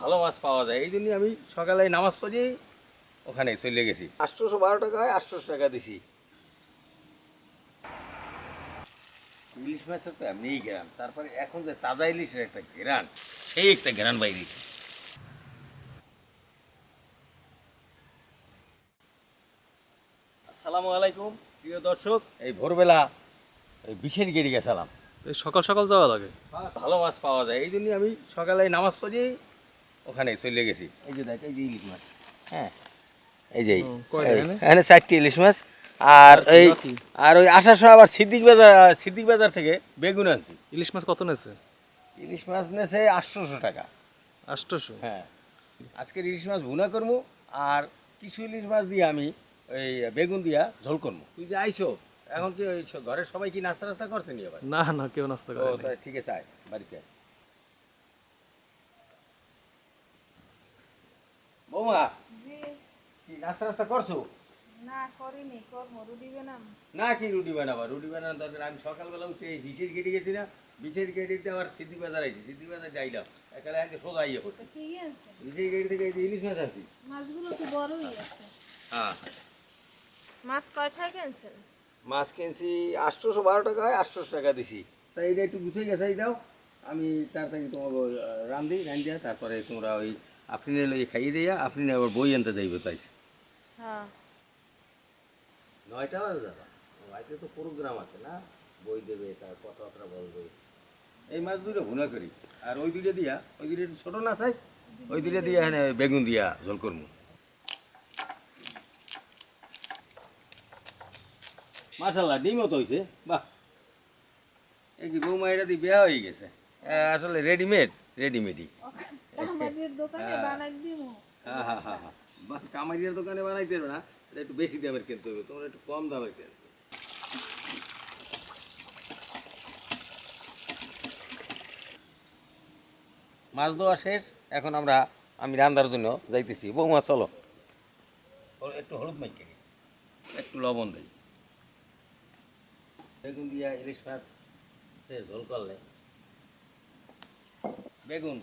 ভালো মাছ পাওয়া যায়, এই জন্যই আমি সকালে নামাজ পড়ি ওখানে চলে গেছি। 812 টাকা হয়, 800 টাকা দিছি। ইলিশ মাছের তো এমনিই ঘেরান, তারপরে এখন যে তাজা ইলিশের একটা ঘেরান, সেই একটা ঘেরান বাইরেছে। আসসালামু আলাইকুম প্রিয় দর্শক, এই ভোরবেলা এই বিশের গেড়ি গেছিলাম। এই সকাল সকাল যাওয়া লাগে। ভালো মাছ পাওয়া যায়, এই জন্যই আমি সকালে নামাজ পড়ি ওখানে চলে গেছি। এই যে দেখ, এই যে ইলিশ মাছ, হ্যাঁ এই যে এখানে 4টি ইলিশ মাছ। আর এই আর ওই আসার সময় আবার সিদ্দিক বাজার থেকে বেগুন আনছি। ইলিশ মাছ কত নেছে? ইলিশ মাছ নেছে 800 টাকা। 800? হ্যাঁ, আজকের ইলিশ মাছ ভুনা করবো, আর কিছু ইলিশ মাছ দিয়ে আমি ওই বেগুন দিয়া ঝোল করবো। তুই যে আইসো, এখন কি ওই ঘরের সবাই কি নাস্তা টাস্তা করছে নি? আবার না না, কেউ নাস্তা করে না। ঠিক আছে, আয় বাড়িতে। বৌমা, কি নাস্তা টাস্তা করছো? না করিনি, করবো। রুটি বানাম না, কি রুটি বানাবা? রুটি বানানোর দরকার। আমি সকালবেলা উঠে বিশের কেটে গেছি না, বিশের কেটিতে আবার সিদ্দিক বাজার আইছি, সিদ্দিক বাজার যাইলাম একালে আজকে সোজা ইয়ে করছি। কি আছে? বিশের কেটি থেকে এই যে ইলিশ মাছ আনছি। মাছগুলো তো বড়ই আছে। হ্যাঁ, মাছ কয়টা কিনছেন? মাছ কিনছি 812 টাকা হয়, 800 টাকা দিছি। তাই এটা একটু গুছিয়ে গেছাই দাও, আমি তাড়াতাড়ি তোমাকে রান্ধিয়া তারপরে তোমরা ওই আপনি লইয়ে খাইয়ে দিয়া, আপনি আবার বই আনতে যাইবে। তাই হ্যাঁ। 9টা বাজে যাবা? বাড়িতে তো প্রোগ্রাম আছে না, বই দেবে, তার কথাবার্তা বলবে। এই মাছ দুটো ভুনা করি, আর ওই দুটো দিয়া, ওই দুটো একটু ছোটো না সাইজ, ওই দুটো দিয়া এখানে বেগুন দিয়া ঝোল করবো। মাশাল্লাহ, ডিমও তো হয়েছে, বাহ। এই কি বৌমা, এটা দিয়ে বিয়া হয়ে গেছে? আসলে রেডিমেডই। আমাদের দোকানে বানাই দিমু। হ্যাঁ হ্যাঁ হ্যাঁ হ্যাঁ, বাহ, কামারিয়ার দোকানে বানাইতে হবে না, এটা একটু বেশি দামের কিনতে হবে, তোমরা একটু কম দামের কিনছো। মাছ দেওয়া শেষ, এখন আমি রান্নার জন্য যাইতেছি। বৌমা চলো, একটু হলুদ মাইকে দিই, একটু লবণ দিই। বেগুন দিয়া ইলিশ মাছ সে ঝোল করলে, বেগুন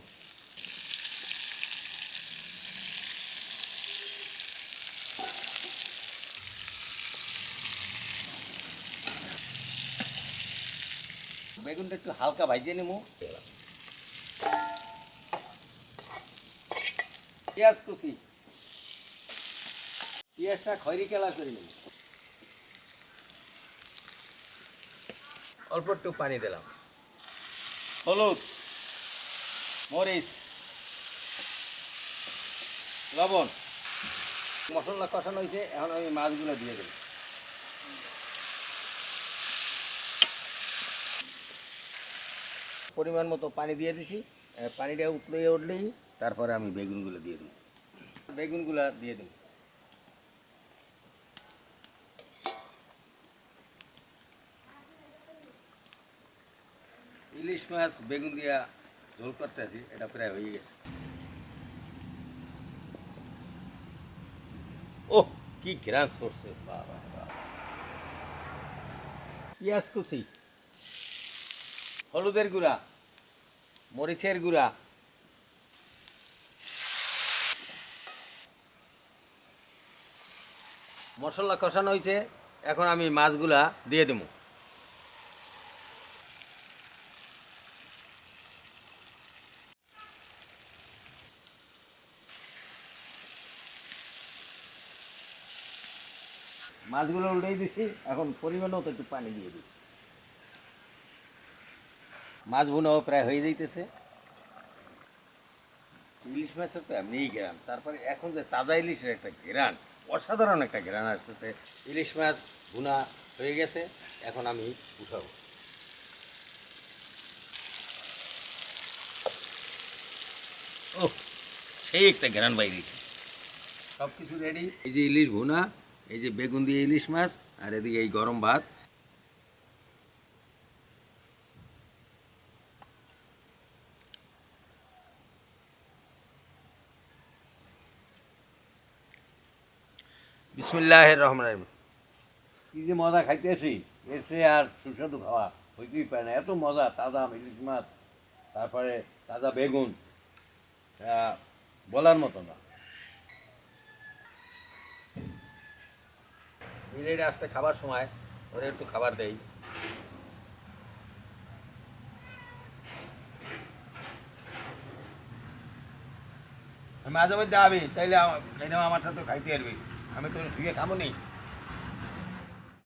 বেগুনটা একটু হালকা ভাজিয়ে নেবো। পেঁয়াজ কুচি, পেঁয়াজটা খয়রি কালার করে নেব। অল্প একটু পানি দিলাম, হলুদ, মরিচ, লবণ, মশলা কষানো হয়েছে। এখন আমি মাছগুলো দিয়ে দেব। পরিমাণ মতো পানি দিয়ে দিছি, পানিটা উঠলেই তারপরে আমি বেগুনগুলো দিয়ে দেব। বেগুনগুলো দিয়ে দেব। ইলিশ মাছ বেগুন দিয়া ঝোল করতে আছি, এটা প্রায় হয়ে গেছে। ওহ, কি ঘ্রাণ করছে, বাবা বাবা। পেঁয়াজ কুচি, হলুদের গুঁড়া, মরিচের গুঁড়া, মশলা কষানো হয়েছে। এখন আমি মাছগুলা দিয়ে দেবো। মাছগুলো উল্টেই দিছি, এখন পরিমাণ মতো একটু পানি দিয়ে দিই। মাছ ভুনাও প্রায় হয়ে যাইতেছে। ইলিশ মাছের তো এমনিই ঘেরান, তারপরে এখন যে তাজা ইলিশের একটা ঘেরান, অসাধারণ একটা ঘেরান আসতেছে। ইলিশ মাছ ভুনা হয়ে গেছে, এখন আমি উঠাবো। ও, সেই একটা ঘেরান বাইরেছে। সব কিছু রেডি। এই যে ইলিশ ভুনা, এই যে বেগুন দিয়ে ইলিশ মাছ, আর এদিকে এই গরম ভাত। বিসমিল্লাহির রহমানির রহিম। কি যে মজা খাইতেছি, এর চেয়ে আর সুস্বাদু খাওয়া হইতেই পারে না। এত মজা, তাজা ইলিশ মাছ, তারপরে তাজা বেগুন, বলার মতো না। মিলেটে আসছে খাবার সময়, ওরা একটু খাবার দেই। মাঝে মধ্যে আবি, তাইলে আমার সাথে খাইতে পারবি। আমি তো শুয়ে খাবো নি।